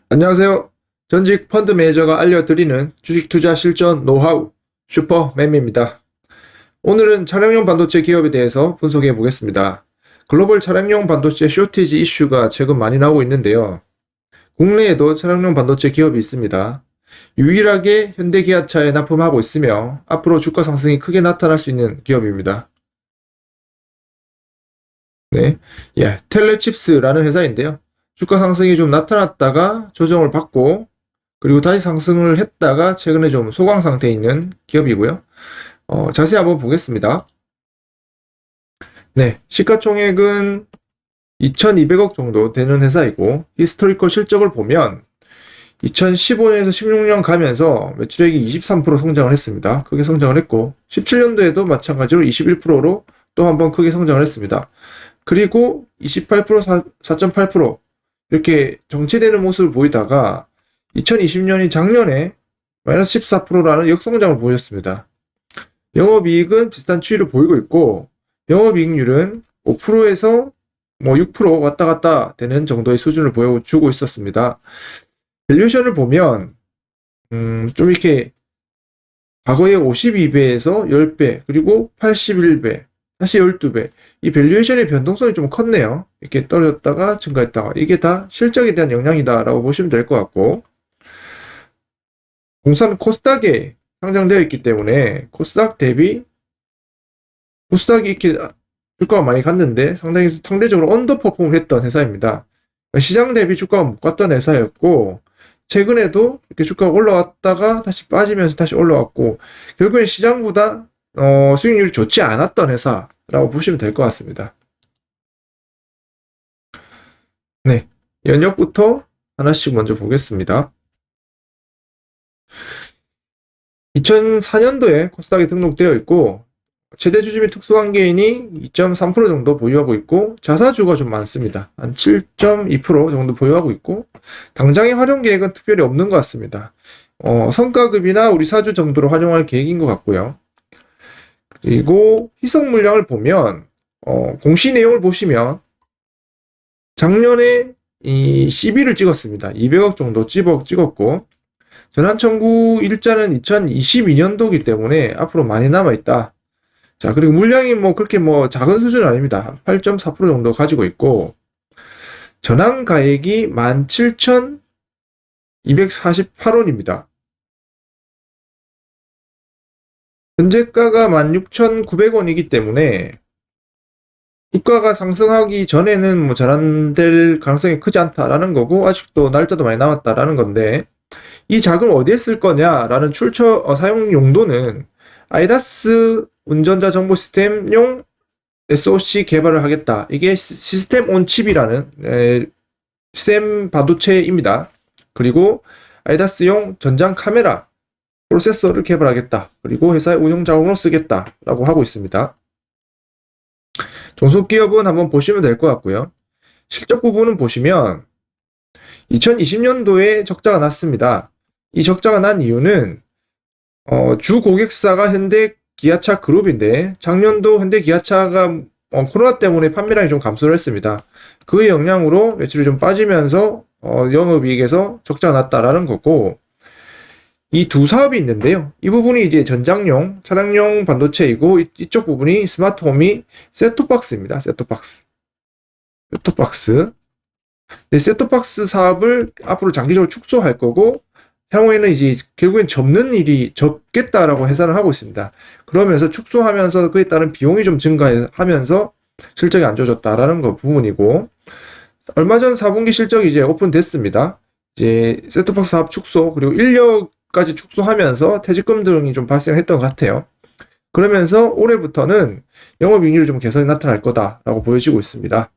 안녕하세요. 전직 펀드 매니저가 알려드리는 주식 투자 실전 노하우 슈퍼 매미입니다. 오늘은 차량용 반도체 기업에 대해서 분석해 보겠습니다. 글로벌 차량용 반도체 쇼티지 이슈가 최근 많이 나오고 있는데요. 국내에도 차량용 반도체 기업이 있습니다. 유일하게 현대기아차에 납품하고 있으며 앞으로 주가 상승이 크게 나타날 수 있는 기업입니다. 네, 텔레칩스라는 회사인데요. 주가 상승이 좀 나타났다가 조정을 받고 그리고 다시 상승을 했다가 최근에 좀 소강 상태에 있는 기업이고요. 자세히 한번 보겠습니다. 네, 시가총액은 2,200억 정도 되는 회사이고 히스토리컬 실적을 보면 2015년에서 16년 가면서 매출액이 23% 성장을 했습니다. 크게 성장을 했고 17년도에도 마찬가지로 21%로 또 한번 크게 성장을 했습니다. 그리고 28%, 4.8% 이렇게 정체되는 모습을 보이다가 2020년인 작년에 마이너스 14%라는 역성장을 보였습니다. 영업이익은 비슷한 추이를 보이고 있고 영업이익률은 5%에서 6% 왔다 갔다 되는 정도의 수준을 보여주고 있었습니다. 밸류에이션을 보면 좀 이렇게 과거에 52배에서 10배 그리고 81배 다시 12배 이 밸류에이션의 변동성이 좀 컸네요. 이렇게 떨어졌다가 증가했다가 이게 다 실적에 대한 영향이다 라고 보시면 될 것 같고 공사는 코스닥에 상장되어 있기 때문에 코스닥 대비 코스닥이 이렇게 주가가 많이 갔는데 상당히 상대적으로 언더퍼폼을 했던 회사입니다. 시장 대비 주가가 못 갔던 회사였고 최근에도 이렇게 주가가 올라왔다가 다시 빠지면서 다시 올라왔고 결국엔 시장보다 수익률이 좋지 않았던 회사라고 보시면 될 것 같습니다. 네, 연역부터 하나씩 먼저 보겠습니다. 2004년도에 코스닥에 등록되어 있고 최대 주주 및 특수관계인이 2.3% 정도 보유하고 있고 자사주가 좀 많습니다. 한 7.2% 정도 보유하고 있고 당장의 활용 계획은 특별히 없는 것 같습니다. 성과급이나 우리 사주 정도로 활용할 계획인 것 같고요. 그리고 희석 물량을 보면 공시 내용을 보시면 작년에 이 CB를 찍었습니다. 200억 정도 찍었고 전환 청구 일자는 2022년도이기 때문에 앞으로 많이 남아있다. 자, 그리고 물량이 그렇게 작은 수준은 아닙니다. 8.4% 정도 가지고 있고, 전환 가액이 17,248원입니다. 현재가가 16,900원이기 때문에, 주가가 상승하기 전에는 전환될 가능성이 크지 않다라는 거고, 아직도 날짜도 많이 남았다라는 건데, 이 자금을 어디에 쓸 거냐라는 사용 용도는 아이다스 운전자 정보 시스템용 SoC 개발을 하겠다. 이게 시스템 온 칩이라는 시스템 반도체입니다. 그리고 아이다스용 전장 카메라 프로세서를 개발하겠다. 그리고 회사의 운영 자금으로 쓰겠다라고 하고 있습니다. 종속기업은 한번 보시면 될 것 같고요. 실적 부분은 보시면 2020년도에 적자가 났습니다. 이 적자가 난 이유는 주 고객사가 현대 기아차 그룹인데 작년도 현대 기아차가 코로나 때문에 판매량이 좀 감소를 했습니다. 그 영향으로 매출이 좀 빠지면서 영업이익에서 적자가 났다라는 거고 이 두 사업이 있는데요. 이 부분이 이제 전장용 차량용 반도체이고 이쪽 부분이 스마트홈이 셋톱박스입니다. 셋톱박스. 셋톱박스 사업을 앞으로 장기적으로 축소할 거고 향후에는 이제 결국엔 접는 일이 적겠다라고 해석을 하고 있습니다. 그러면서 축소하면서 그에 따른 비용이 좀 증가하면서 실적이 안 좋아졌다라는 거 부분이고 얼마 전 4분기 실적이 이제 오픈됐습니다. 이제 셋톱박스 사업 축소 그리고 인력까지 축소하면서 퇴직금 등이 좀 발생했던 것 같아요. 그러면서 올해부터는 영업이익률이 좀 개선이 나타날 거다라고 보여지고 있습니다.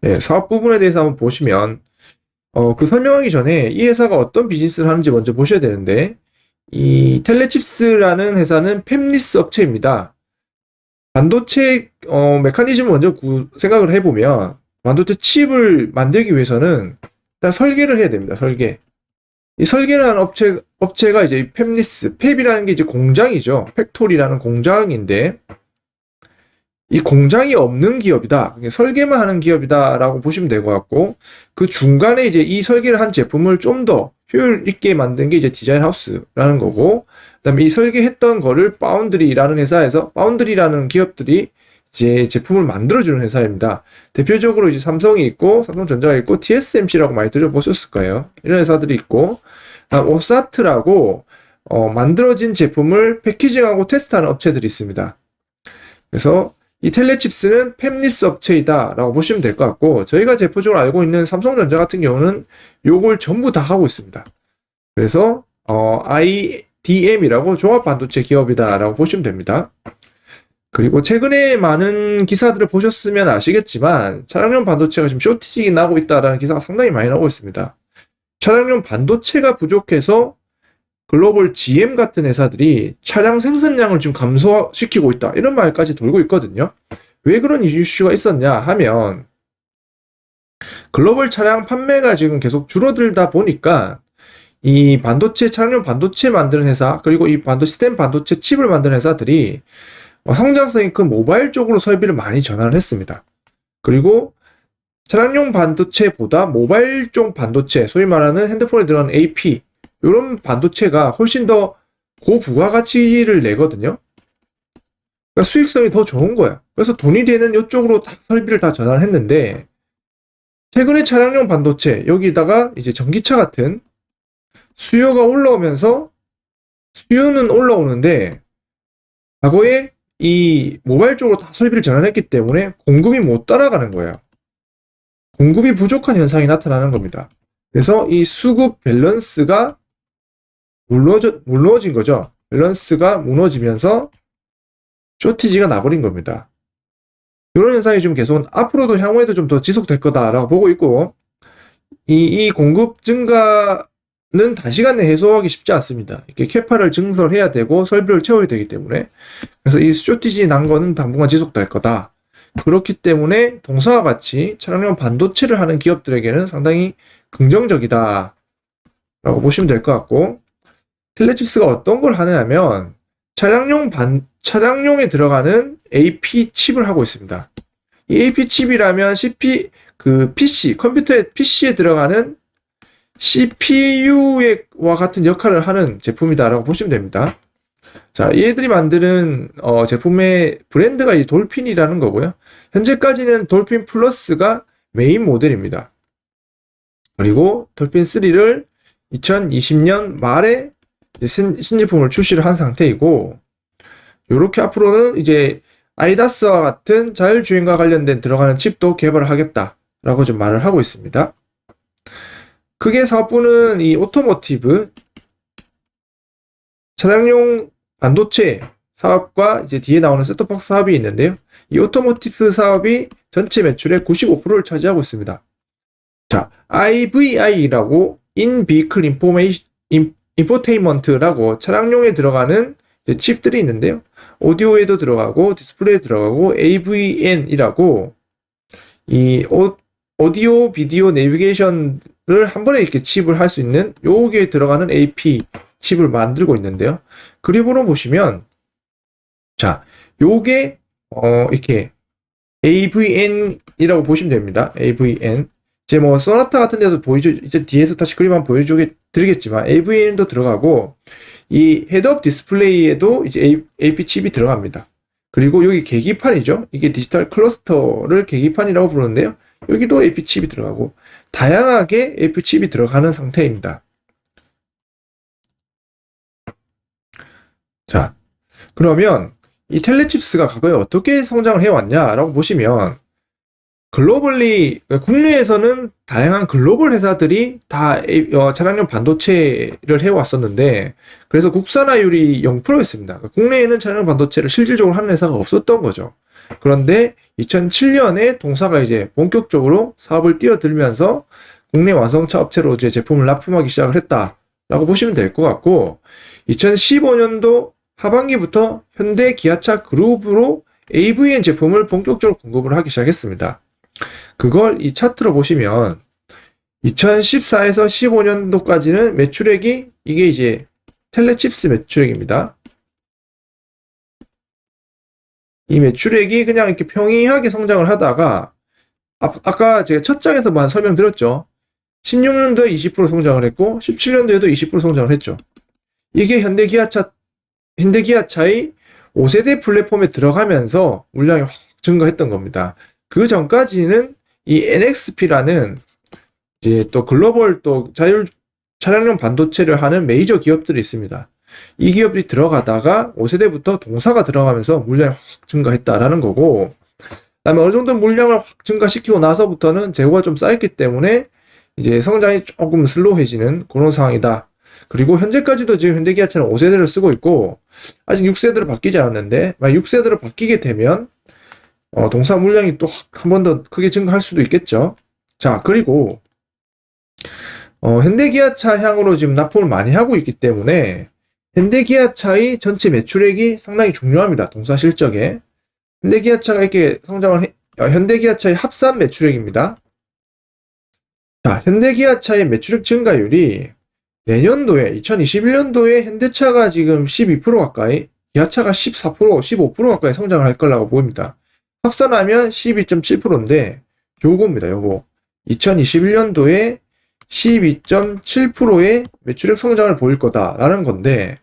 네, 사업 부분에 대해서 한번 보시면 그 설명하기 전에 이 회사가 어떤 비즈니스를 하는지 먼저 보셔야 되는데 이 텔레칩스라는 회사는 팹리스 업체입니다. 반도체 메커니즘을 먼저 생각을 해보면 반도체 칩을 만들기 위해서는 일단 설계를 해야 됩니다. 설계. 이 설계를 하는 업체가 이제 팹리스, 팹이라는 게 이제 공장이죠. 팩토리라는 공장인데 이 공장이 없는 기업이다. 설계만 하는 기업이다라고 보시면 될 것 같고, 그 중간에 이제 이 설계를 한 제품을 좀 더 효율 있게 만든 게 이제 디자인 하우스라는 거고, 그다음에 이 설계했던 거를 파운드리라는 회사에서, 파운드리라는 기업들이 이제 제품을 만들어주는 회사입니다. 대표적으로 이제 삼성이 있고, 삼성전자가 있고, TSMC라고 많이 들어보셨을 거예요. 이런 회사들이 있고, 오사트라고 만들어진 제품을 패키징하고 테스트하는 업체들이 있습니다. 그래서 이 텔레칩스는 팹립스 업체이다 라고 보시면 될 것 같고, 저희가 대표적으로 알고 있는 삼성전자 같은 경우는 요걸 전부 다 하고 있습니다. 그래서 IDM이라고 종합반도체 기업이다 라고 보시면 됩니다. 그리고 최근에 많은 기사들을 보셨으면 아시겠지만 차량용 반도체가 지금 쇼티지가 나고 있다라는 기사가 상당히 많이 나오고 있습니다. 차량용 반도체가 부족해서 글로벌 GM 같은 회사들이 차량 생산량을 지금 감소시키고 있다. 이런 말까지 돌고 있거든요. 왜 그런 이슈가 있었냐 하면 글로벌 차량 판매가 지금 계속 줄어들다 보니까 이 반도체, 차량용 반도체 만드는 회사, 그리고 이 스템 반도체 칩을 만드는 회사들이 성장성이 큰 모바일 쪽으로 설비를 많이 전환을 했습니다. 그리고 차량용 반도체보다 모바일 쪽 반도체, 소위 말하는 핸드폰에 들어가는 AP, 이런 반도체가 훨씬 더 고부가가치를 내거든요. 그러니까 수익성이 더 좋은 거야. 그래서 돈이 되는 이쪽으로 다 설비를 다 전환을 했는데, 최근에 차량용 반도체, 여기다가 이제 전기차 같은 수요가 올라오면서, 수요는 올라오는데, 과거에 이 모바일 쪽으로 다 설비를 전환했기 때문에 공급이 못 따라가는 거예요. 공급이 부족한 현상이 나타나는 겁니다. 그래서 이 수급 밸런스가 무너진 거죠. 밸런스가 무너지면서 쇼티지가 나버린 겁니다. 이런 현상이 좀 계속 앞으로도 향후에도 좀 더 지속될 거다라고 보고 있고, 이 공급 증가는 단시간에 해소하기 쉽지 않습니다. 이렇게 캐파를 증설해야 되고 설비를 채워야 되기 때문에. 그래서 이 쇼티지 난 거는 당분간 지속될 거다. 그렇기 때문에 동사와 같이 차량용 반도체를 하는 기업들에게는 상당히 긍정적이다 라고 보시면 될 것 같고, 텔레칩스가 어떤 걸 하냐면 차량용에 들어가는 AP 칩을 하고 있습니다. 이 AP 칩이라면 PC, 컴퓨터의 PC에 들어가는 CPU와 같은 역할을 하는 제품이다라고 보시면 됩니다. 자, 얘들이 만드는 제품의 브랜드가 이 돌핀이라는 거고요. 현재까지는 돌핀 플러스가 메인 모델입니다. 그리고 돌핀 3를 2020년 말에 신제품을 출시를 한 상태이고, 요렇게 앞으로는 이제 아이다스와 같은 자율주행과 관련된 들어가는 칩도 개발을 하겠다라고 좀 말을 하고 있습니다. 크게 사업부는 이 오토모티브 차량용 반도체 사업과 이제 뒤에 나오는 셋톱박스 사업이 있는데요. 이 오토모티브 사업이 전체 매출의 95%를 차지하고 있습니다. 자, IVI라고 In-Vehicle 인포테인먼트라고 차량용에 들어가는 칩들이 있는데요. 오디오에도 들어가고 디스플레이에 들어가고 AVN이라고 이 오디오 비디오 내비게이션을 한 번에 이렇게 칩을 할 수 있는 요게 들어가는 AP 칩을 만들고 있는데요. 그림으로 보시면 자, 요게 이렇게 AVN이라고 보시면 됩니다. AVN. 이제 뭐 소나타 같은 데도 이제 뒤에서 다시 그림 한번 드리겠지만 AVN도 들어가고 이 헤드업 디스플레이에도 이제 AP 칩이 들어갑니다. 그리고 여기 계기판이죠. 이게 디지털 클러스터를 계기판이라고 부르는데요. 여기도 AP 칩이 들어가고 다양하게 AP 칩이 들어가는 상태입니다. 자, 그러면 이 텔레칩스가 과거에 어떻게 성장을 해왔냐라고 보시면 글로벌리, 국내에서는 다양한 글로벌 회사들이 다 차량용 반도체를 해왔었는데, 그래서 국산화율이 0%였습니다. 국내에는 차량용 반도체를 실질적으로 하는 회사가 없었던 거죠. 그런데 2007년에 동사가 이제 본격적으로 사업을 뛰어들면서 국내 완성차 업체로 이제 제품을 납품하기 시작을 했다라고 보시면 될 것 같고, 2015년도 하반기부터 현대 기아차 그룹으로 AVN 제품을 본격적으로 공급을 하기 시작했습니다. 그걸 이 차트로 보시면 2014에서 15년도까지는 매출액이 이게 이제 텔레칩스 매출액입니다. 이 매출액이 그냥 이렇게 평이하게 성장을 하다가 아까 제가 첫 장에서만 설명드렸죠. 16년도에 20% 성장을 했고 17년도에도 20% 성장을 했죠. 이게 현대기아차의 5세대 플랫폼에 들어가면서 물량이 확 증가했던 겁니다. 그 전까지는 이 NXP라는 이제 또 글로벌 또 자율 차량용 반도체를 하는 메이저 기업들이 있습니다. 이 기업이 들어가다가 5세대부터 동사가 들어가면서 물량이 확 증가했다라는 거고, 그다음에 어느 정도 물량을 확 증가시키고 나서부터는 재고가 좀 쌓였기 때문에 이제 성장이 조금 슬로우해지는 그런 상황이다. 그리고 현재까지도 지금 현대기아차는 5세대를 쓰고 있고 아직 6세대로 바뀌지 않았는데 만약 6세대로 바뀌게 되면 동사 물량이 또 한 번 더 크게 증가할 수도 있겠죠. 자, 그리고 현대기아차 향으로 지금 납품을 많이 하고 있기 때문에 현대기아차의 전체 매출액이 상당히 중요합니다. 동사 실적에. 현대기아차가 이렇게 성장을 현대기아차의 합산 매출액입니다. 자, 현대기아차의 매출액 증가율이 내년도에 2021년도에 현대차가 지금 12% 가까이, 기아차가 14%, 15% 가까이 성장을 할 거라고 보입니다. 합산하면 12.7%인데 요겁니다. 요거 2021년도에 12.7%의 매출액 성장을 보일 거다라는 건데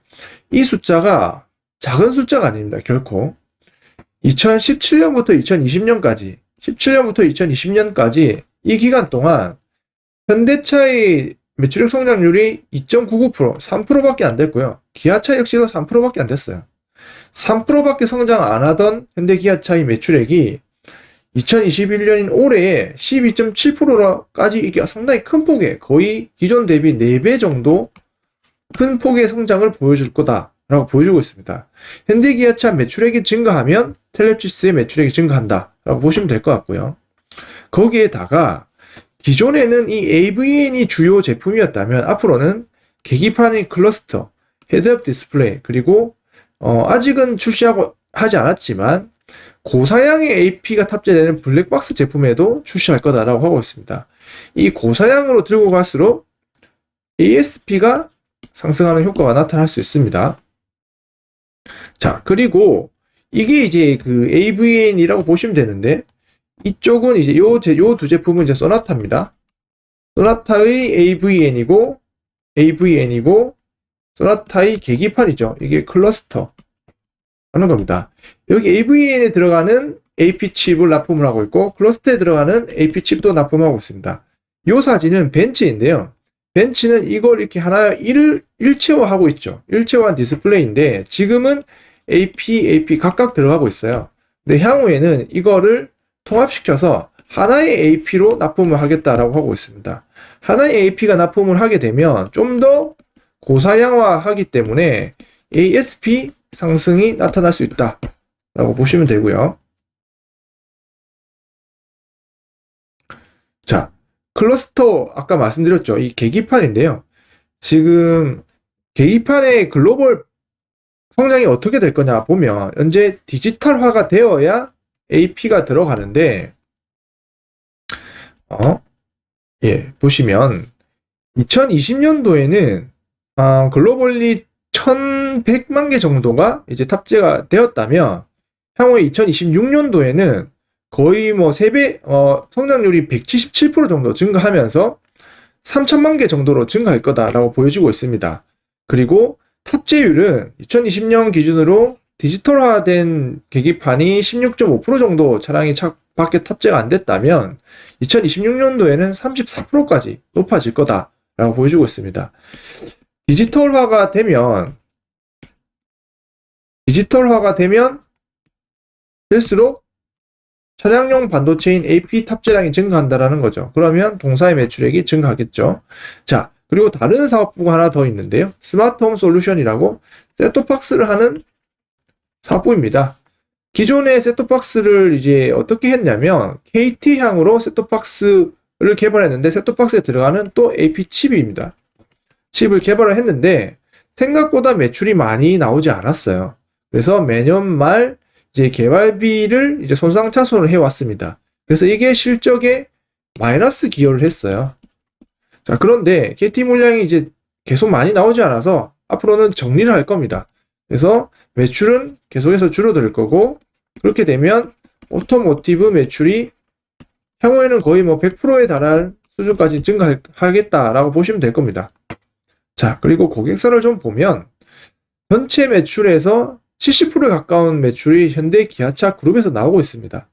이 숫자가 작은 숫자가 아닙니다. 결코 2017년부터 2020년까지 17년부터 2020년까지 이 기간 동안 현대차의 매출액 성장률이 2.99%, 3%밖에 안 됐고요. 기아차 역시도 3%밖에 안 됐어요. 3%밖에 성장 안 하던 현대기아차의 매출액이 2021년인 올해에 12.7%까지 이게 상당히 큰 폭의 거의 기존 대비 4배 정도 큰 폭의 성장을 보여줄 거다라고 보여주고 있습니다. 현대기아차 매출액이 증가하면 텔레시스의 매출액이 증가한다라고 보시면 될 것 같고요. 거기에다가 기존에는 이 AVN이 주요 제품이었다면 앞으로는 계기판의 클러스터, 헤드업 디스플레이, 그리고 아직은 출시하고 하지 않았지만 고사양의 AP가 탑재되는 블랙박스 제품에도 출시할 거다라고 하고 있습니다. 이 고사양으로 들고 갈수록 ASP가 상승하는 효과가 나타날 수 있습니다. 자, 그리고 이게 이제 그 AVN이라고 보시면 되는데 이쪽은 이제 요 두 제품은 이제 소나타입니다. 소나타의 AVN이고 소나타의 계기판이죠. 이게 클러스터 하는 겁니다. 여기 AVN에 들어가는 AP 칩을 납품을 하고 있고 클러스터에 들어가는 AP 칩도 납품하고 있습니다. 이 사진은 벤츠인데요. 벤츠는 이걸 이렇게 하나 일체화하고 있죠. 일체화한 디스플레이인데 지금은 AP 각각 들어가고 있어요. 근데 향후에는 이거를 통합시켜서 하나의 AP로 납품을 하겠다라고 하고 있습니다. 하나의 AP가 납품을 하게 되면 좀 더 고사양화하기 때문에 ASP 상승이 나타날 수 있다라고 보시면 되고요. 자, 클러스터 아까 말씀드렸죠. 이 계기판인데요. 지금 계기판의 글로벌 성장이 어떻게 될 거냐 보면 현재 디지털화가 되어야 AP가 들어가는데 보시면 2020년도에는 글로벌리 1100만 개 정도가 이제 탑재가 되었다면 향후에 2026년도에는 거의 뭐 3배 성장률이 177% 정도 증가하면서 3000만 개 정도로 증가할 거다라고 보여지고 있습니다. 그리고 탑재율은 2020년 기준으로 디지털화된 계기판이 16.5% 정도 차량이 밖에 탑재가 안 됐다면 2026년도에는 34%까지 높아질 거다라고 보여주고 있습니다. 디지털화가 되면 될수록 차량용 반도체인 AP 탑재량이 증가한다라는 거죠. 그러면 동사의 매출액이 증가하겠죠. 자, 그리고 다른 사업부가 하나 더 있는데요. 스마트홈 솔루션이라고 셋톱박스를 하는 사업부입니다. 기존의 셋톱박스를 이제 어떻게 했냐면 KT향으로 셋톱박스를 개발했는데 셋톱박스에 들어가는 또 AP 칩입니다. 칩을 개발을 했는데 생각보다 매출이 많이 나오지 않았어요. 그래서 매년 말 이제 개발비를 이제 손상차손을 해왔습니다. 그래서 이게 실적에 마이너스 기여를 했어요. 자, 그런데 KT 물량이 이제 계속 많이 나오지 않아서 앞으로는 정리를 할 겁니다. 그래서 매출은 계속해서 줄어들 거고 그렇게 되면 오토모티브 매출이 향후에는 거의 뭐 100%에 달할 수준까지 증가하겠다라고 보시면 될 겁니다. 자, 그리고 고객사를 좀 보면 전체 매출에서 70%에 가까운 매출이 현대 기아차 그룹에서 나오고 있습니다.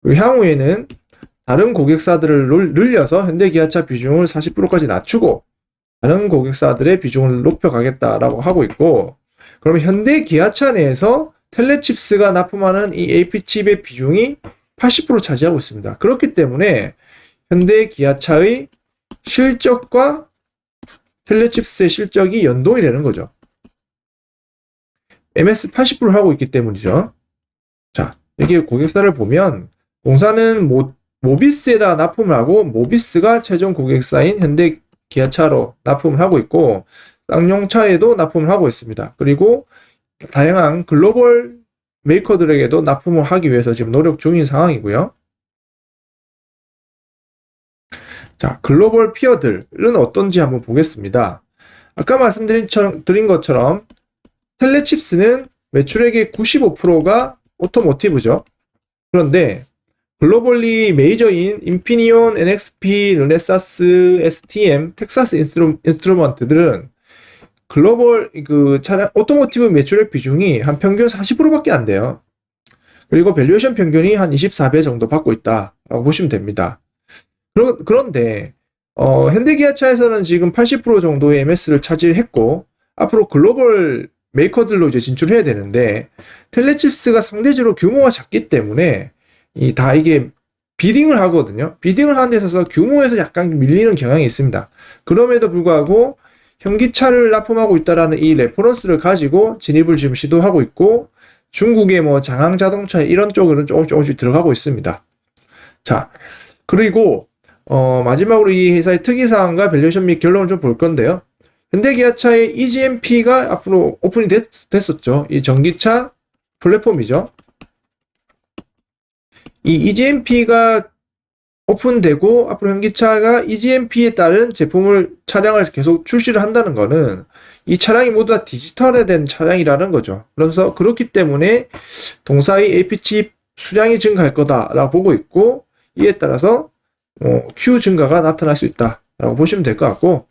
그리고 향후에는 다른 고객사들을 늘려서 현대 기아차 비중을 40%까지 낮추고 다른 고객사들의 비중을 높여가겠다라고 하고 있고, 그러면 현대 기아차 내에서 텔레칩스가 납품하는 이 AP칩의 비중이 80% 차지하고 있습니다. 그렇기 때문에 현대 기아차의 실적과 텔레칩스의 실적이 연동이 되는 거죠. MS 80% 하고 있기 때문이죠. 자, 이렇게 고객사를 보면 공사는 모비스에다 납품을 하고 모비스가 최종 고객사인 현대 기아차로 납품을 하고 있고 쌍용차에도 납품을 하고 있습니다. 그리고 다양한 글로벌 메이커들에게도 납품을 하기 위해서 지금 노력 중인 상황이고요. 자, 글로벌 피어들은 어떤지 한번 보겠습니다. 아까 말씀드린 것처럼 텔레칩스는 매출액의 95%가 오토모티브죠. 그런데 글로벌리 메이저인 인피니온, NXP, 르네사스, STM, 텍사스 인스트루먼트들은 글로벌 차량 오토모티브 매출액 비중이 한 평균 40%밖에 안 돼요. 그리고 밸류에이션 평균이 한 24배 정도 받고 있다라고 보시면 됩니다. 그런데 현대기아차에서는 지금 80% 정도의 MS를 차지했고 앞으로 글로벌 메이커들로 이제 진출해야 되는데 텔레칩스가 상대적으로 규모가 작기 때문에 이게 비딩을 하거든요. 비딩을 하는 데 있어서 규모에서 약간 밀리는 경향이 있습니다. 그럼에도 불구하고 현기차를 납품하고 있다라는 이 레퍼런스를 가지고 진입을 지금 시도하고 있고 중국의 뭐 장항 자동차 이런 쪽으로는 조금씩 들어가고 있습니다. 자, 그리고 마지막으로 이 회사의 특이사항과 밸류에이션 및 결론을 좀 볼 건데요. 현대기아차의 EGMP가 앞으로 오픈이 됐었죠. 이 전기차 플랫폼이죠. 이 EGMP가 오픈되고 앞으로 현기차가 EGMP에 따른 차량을 계속 출시를 한다는 거는 이 차량이 모두 다 디지털화된 차량이라는 거죠. 그래서 그렇기 때문에 동사의 AP칩 수량이 증가할 거다라고 보고 있고 이에 따라서 Q 증가가 나타날 수 있다라고 보시면 될 것 같고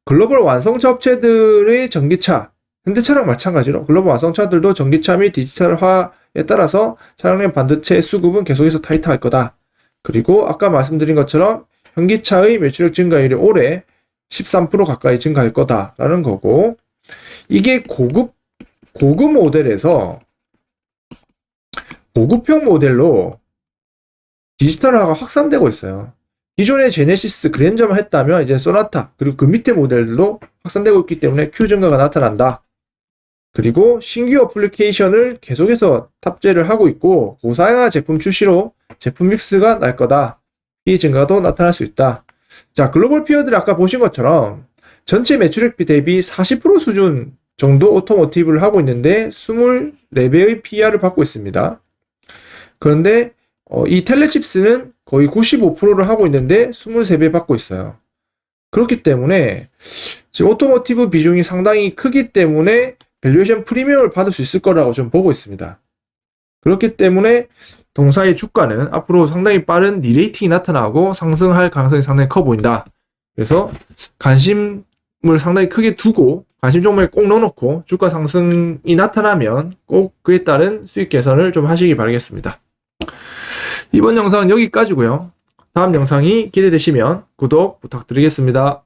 글로벌 완성차 업체들의 전기차, 현대차랑 마찬가지로 글로벌 완성차들도 전기차 및 디지털화에 따라서 차량용 반도체 수급은 계속해서 타이트할 거다. 그리고 아까 말씀드린 것처럼 현기차의 매출액 증가율이 올해 13% 가까이 증가할 거다라는 거고 이게 고급 모델에서 고급형 모델로 디지털화가 확산되고 있어요. 기존의 제네시스, 그랜저만 했다면 이제 소나타 그리고 그 밑에 모델들도 확산되고 있기 때문에 Q 증가가 나타난다. 그리고 신규 어플리케이션을 계속해서 탑재를 하고 있고 고사양화 제품 출시로 제품 믹스가 날 거다. 이 증가도 나타날 수 있다. 자, 글로벌 피어들이 아까 보신 것처럼 전체 매출액 대비 40% 수준 정도 오토모티브를 하고 있는데 24배의 PER을 받고 있습니다. 그런데 이 텔레칩스는 거의 95%를 하고 있는데 23배 받고 있어요. 그렇기 때문에 지금 오토모티브 비중이 상당히 크기 때문에 밸류에이션 프리미엄을 받을 수 있을 거라고 좀 보고 있습니다. 그렇기 때문에 동사의 주가는 앞으로 상당히 빠른 리레이팅이 나타나고 상승할 가능성이 상당히 커 보인다. 그래서 관심을 상당히 크게 두고 관심 종목에 꼭 넣어놓고 주가 상승이 나타나면 꼭 그에 따른 수익 개선을 좀 하시기 바라겠습니다. 이번 영상은 여기까지고요. 다음 영상이 기대되시면 구독 부탁드리겠습니다.